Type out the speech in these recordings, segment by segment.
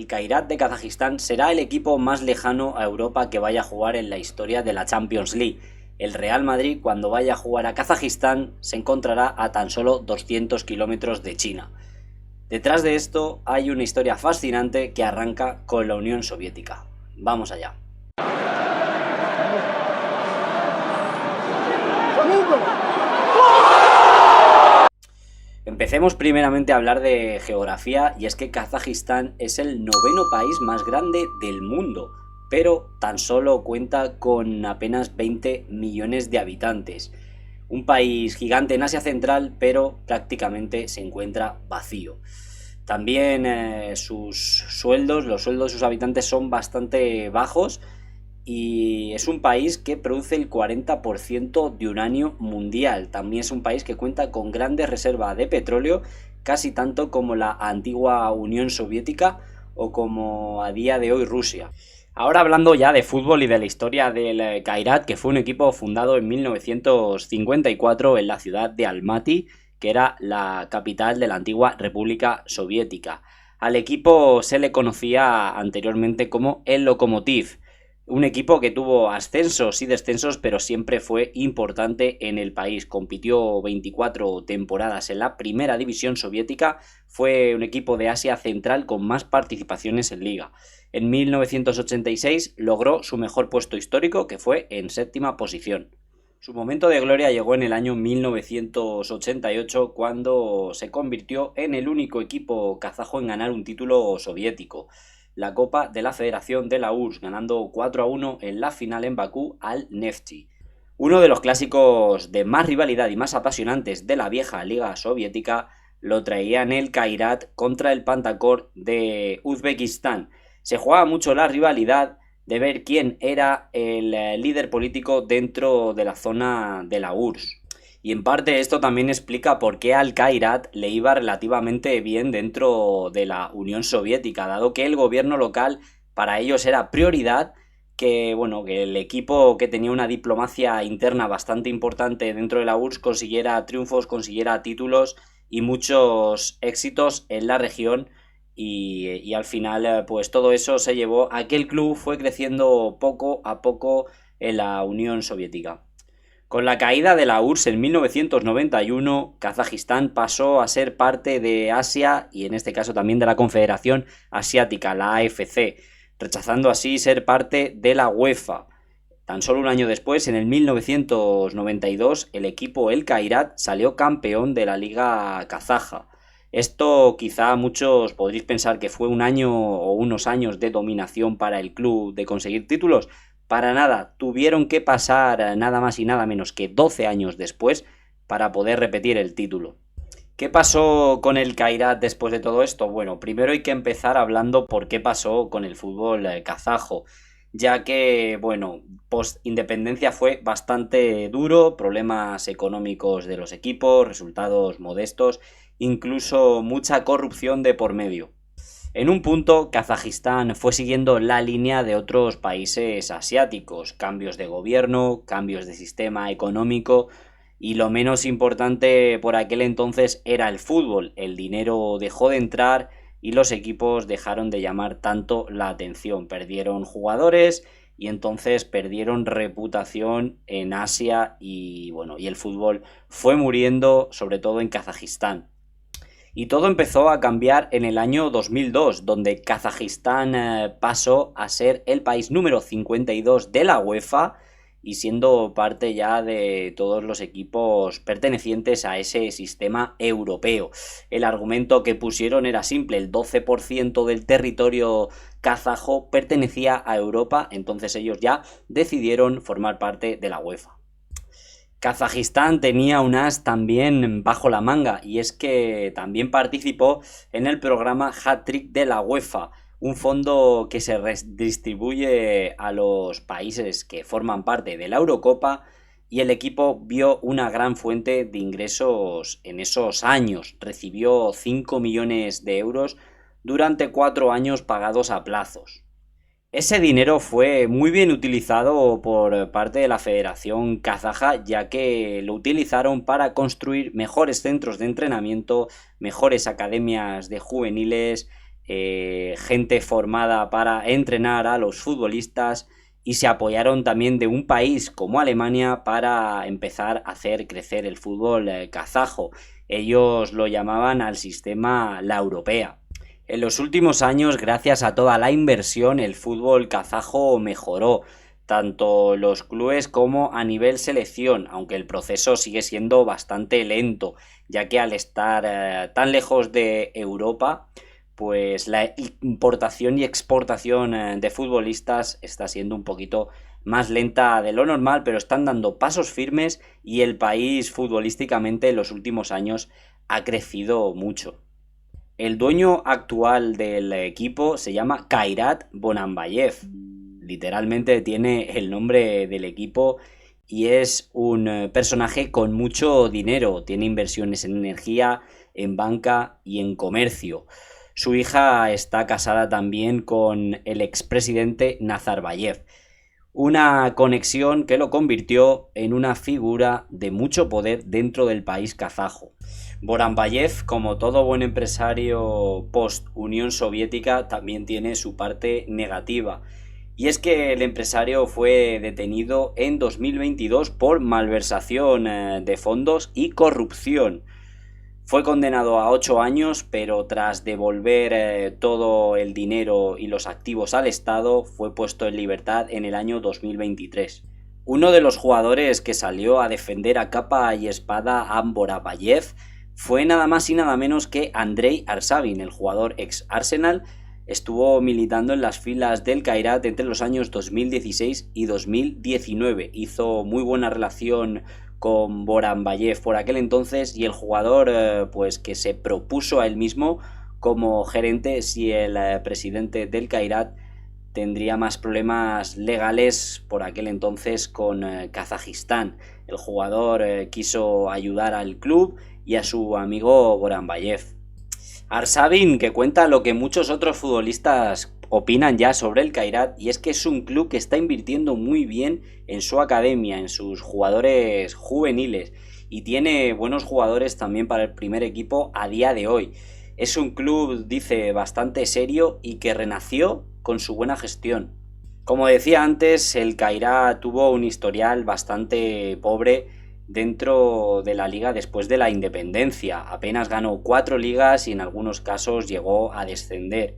el Kairat de Kazajistán será el equipo más lejano a Europa que vaya a jugar en la historia de la Champions League. El Real Madrid, cuando vaya a jugar a Kazajistán, se encontrará a tan solo 200 kilómetros de China. Detrás de esto hay una historia fascinante que arranca con la Unión Soviética. Vamos allá. Empecemos primeramente a hablar de geografía, y es que Kazajistán es el 9º país más grande del mundo, pero tan solo cuenta con apenas 20 millones de habitantes. Un país gigante en Asia Central, pero prácticamente se encuentra vacío. También los sueldos de sus habitantes son bastante bajos, y es un país que produce el 40% de uranio mundial. También es un país que cuenta con grandes reservas de petróleo, casi tanto como la antigua Unión Soviética o como a día de hoy Rusia. Ahora hablando ya de fútbol y de la historia del Kairat, que fue un equipo fundado en 1954 en la ciudad de Almaty, que era la capital de la antigua República Soviética. Al equipo se le conocía anteriormente como el Lokomotiv. Un equipo que tuvo ascensos y descensos, pero siempre fue importante en el país. Compitió 24 temporadas en la primera división soviética. Fue un equipo de Asia Central con más participaciones en liga. En 1986 logró su mejor puesto histórico, que fue en 7ª posición. Su momento de gloria llegó en el año 1988, cuando se convirtió en el único equipo kazajo en ganar un título soviético, la Copa de la Federación de la URSS, ganando 4-1 en la final en Bakú al Neftchi. Uno de los clásicos de más rivalidad y más apasionantes de la vieja Liga Soviética lo traían el Kairat contra el Pantakor de Uzbekistán. Se jugaba mucho la rivalidad de ver quién era el líder político dentro de la zona de la URSS. Y en parte esto también explica por qué al Kairat le iba relativamente bien dentro de la Unión Soviética, dado que el gobierno local para ellos era prioridad, que el equipo que tenía una diplomacia interna bastante importante dentro de la URSS consiguiera triunfos, consiguiera títulos y muchos éxitos en la región. Y al final pues todo eso se llevó a que el club fue creciendo poco a poco en la Unión Soviética. Con la caída de la URSS en 1991, Kazajistán pasó a ser parte de Asia y en este caso también de la Confederación Asiática, la AFC, rechazando así ser parte de la UEFA. Tan solo un año después, en el 1992, el equipo El Kairat salió campeón de la Liga Kazaja. Esto quizá muchos podréis pensar que fue un año o unos años de dominación para el club de conseguir títulos. Para nada, tuvieron que pasar nada más y nada menos que 12 años después para poder repetir el título. ¿Qué pasó con el Kairat después de todo esto? Bueno, primero hay que empezar hablando por qué pasó con el fútbol kazajo, ya que, post independencia fue bastante duro, problemas económicos de los equipos, resultados modestos, incluso mucha corrupción de por medio. En un punto, Kazajistán fue siguiendo la línea de otros países asiáticos, cambios de gobierno, cambios de sistema económico, y lo menos importante por aquel entonces era el fútbol. El dinero dejó de entrar y los equipos dejaron de llamar tanto la atención. Perdieron jugadores y entonces perdieron reputación en Asia y el fútbol fue muriendo, sobre todo en Kazajistán. Y todo empezó a cambiar en el año 2002, donde Kazajistán pasó a ser el país número 52 de la UEFA y siendo parte ya de todos los equipos pertenecientes a ese sistema europeo. El argumento que pusieron era simple: el 12% del territorio kazajo pertenecía a Europa, entonces ellos ya decidieron formar parte de la UEFA. Kazajistán tenía un as también bajo la manga, y es que también participó en el programa Hat-Trick de la UEFA, un fondo que se redistribuye a los países que forman parte de la Eurocopa, y el equipo vio una gran fuente de ingresos en esos años. Recibió 5 millones de euros durante 4 años pagados a plazos. Ese dinero fue muy bien utilizado por parte de la Federación Kazaja, ya que lo utilizaron para construir mejores centros de entrenamiento, mejores academias de juveniles gente formada para entrenar a los futbolistas y se apoyaron también de un país como Alemania para empezar a hacer crecer el fútbol kazajo. Ellos lo llamaban al sistema la europea. En los últimos años, gracias a toda la inversión, el fútbol kazajo mejoró, tanto los clubes como a nivel selección, aunque el proceso sigue siendo bastante lento, ya que al estar tan lejos de Europa, pues la importación y exportación de futbolistas está siendo un poquito más lenta de lo normal, pero están dando pasos firmes y el país futbolísticamente en los últimos años ha crecido mucho. El dueño actual del equipo se llama Kairat Bonambayev. Literalmente tiene el nombre del equipo y es un personaje con mucho dinero. Tiene inversiones en energía, en banca y en comercio. Su hija está casada también con el expresidente Nazarbayev. Una conexión que lo convirtió en una figura de mucho poder dentro del país kazajo. Boranbayev, como todo buen empresario post-Unión Soviética, también tiene su parte negativa. Y es que el empresario fue detenido en 2022 por malversación de fondos y corrupción. Fue condenado a 8 años, pero tras devolver todo el dinero y los activos al Estado, fue puesto en libertad en el año 2023. Uno de los jugadores que salió a defender a capa y espada a Boranbayev fue nada más y nada menos que Andrei Arshavin, el jugador ex Arsenal. Estuvo militando en las filas del Kairat entre los años 2016 y 2019. Hizo muy buena relación con Boranbayev por aquel entonces y el jugador pues que se propuso a él mismo como gerente si el presidente del Kairat tendría más problemas legales por aquel entonces con Kazajistán. El jugador quiso ayudar al club y a su amigo Boranbayev. Arshavin, que cuenta lo que muchos otros futbolistas opinan ya sobre el Kairat, y es que es un club que está invirtiendo muy bien en su academia, en sus jugadores juveniles, y tiene buenos jugadores también para el primer equipo a día de hoy. Es un club, dice, bastante serio y que renació con su buena gestión. Como decía antes, el Kairat tuvo un historial bastante pobre dentro de la liga después de la independencia. Apenas ganó 4 ligas y en algunos casos llegó a descender.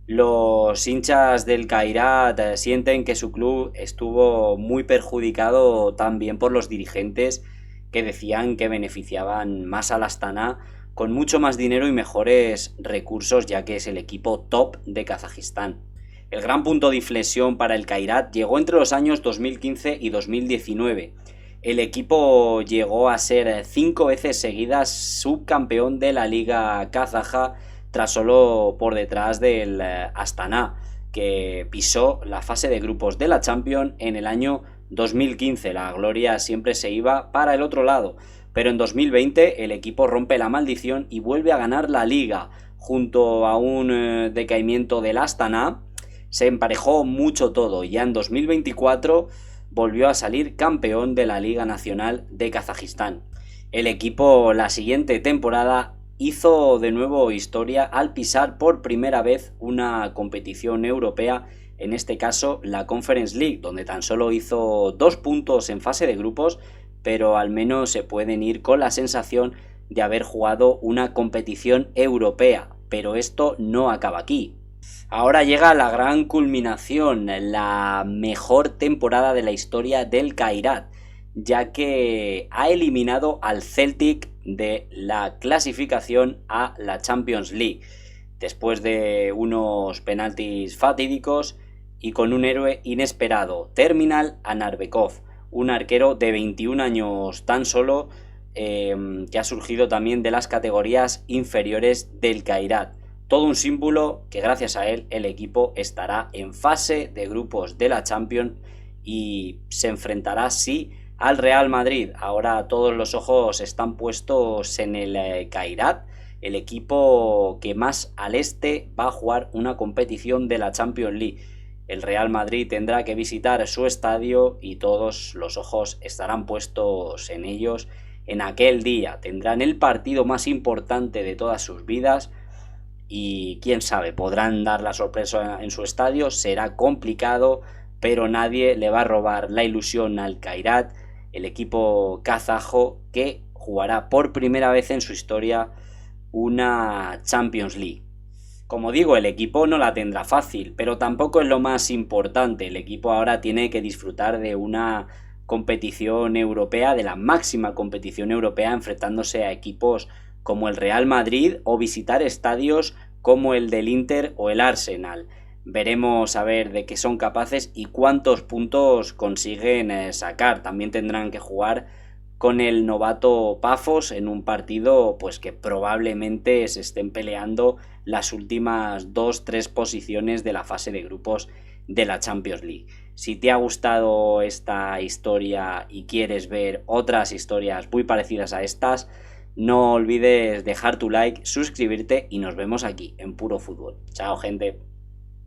Los hinchas del Kairat sienten que su club estuvo muy perjudicado también por los dirigentes que decían que beneficiaban más al Astana con mucho más dinero y mejores recursos, ya que es el equipo top de Kazajistán. El gran punto de inflexión para el Kairat llegó entre los años 2015 y 2019. El equipo llegó a ser 5 veces seguidas subcampeón de la liga kazaja, tras solo por detrás del Astana, que pisó la fase de grupos de la Champions en el año 2015. La gloria siempre se iba para el otro lado, pero en 2020 el equipo rompe la maldición y vuelve a ganar la liga. Junto a un decaimiento del Astana, se emparejó mucho todo y ya en 2024 volvió a salir campeón de la Liga Nacional de Kazajistán. El equipo la siguiente temporada hizo de nuevo historia al pisar por primera vez una competición europea, en este caso la Conference League, donde tan solo hizo 2 puntos en fase de grupos, pero al menos se pueden ir con la sensación de haber jugado una competición europea. Pero esto no acaba aquí. Ahora llega la gran culminación, la mejor temporada de la historia del Kairat, ya que ha eliminado al Celtic de la clasificación a la Champions League, después de unos penaltis fatídicos y con un héroe inesperado, Terminal Anarbekov, un arquero de 21 años tan solo, que ha surgido también de las categorías inferiores del Kairat. Todo un símbolo que gracias a él el equipo estará en fase de grupos de la Champions y se enfrentará sí al Real Madrid. Ahora todos los ojos están puestos en el Kairat, el equipo que más al este va a jugar una competición de la Champions League. El Real Madrid tendrá que visitar su estadio y todos los ojos estarán puestos en ellos en aquel día. Tendrán el partido más importante de todas sus vidas y quién sabe, podrán dar la sorpresa en su estadio, será complicado, pero nadie le va a robar la ilusión al Kairat, el equipo kazajo que jugará por primera vez en su historia una Champions League. Como digo, el equipo no la tendrá fácil, pero tampoco es lo más importante. El equipo ahora tiene que disfrutar de una competición europea, de la máxima competición europea, enfrentándose a equipos como el Real Madrid o visitar estadios como el del Inter o el Arsenal. Veremos a ver de qué son capaces y cuántos puntos consiguen sacar. También tendrán que jugar con el novato Pafos en un partido pues que probablemente se estén peleando las últimas 2-3 posiciones de la fase de grupos de la Champions League. Si te ha gustado esta historia y quieres ver otras historias muy parecidas a estas, no olvides dejar tu like, suscribirte y nos vemos aquí en Puro Fútbol. Chao, gente.